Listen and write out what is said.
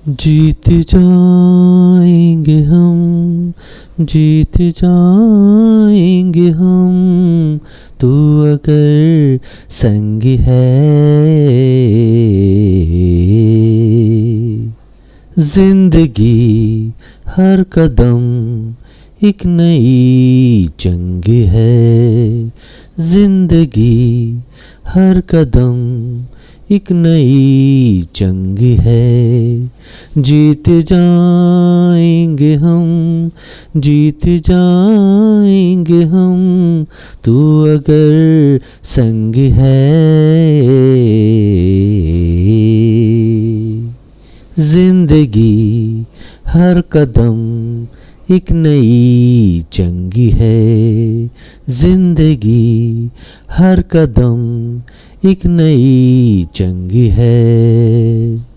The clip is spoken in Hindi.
जीत जाएंगे हम, जीत जाएंगे हम, तू अगर संग है। जिंदगी हर कदम एक नई जंग है। जिंदगी हर कदम एक नई जंग है। जीत जाएंगे हम, जीत जाएंगे हम, तू अगर संग है। जिंदगी हर कदम एक नई जंग है। जिंदगी हर कदम एक नई जंग है।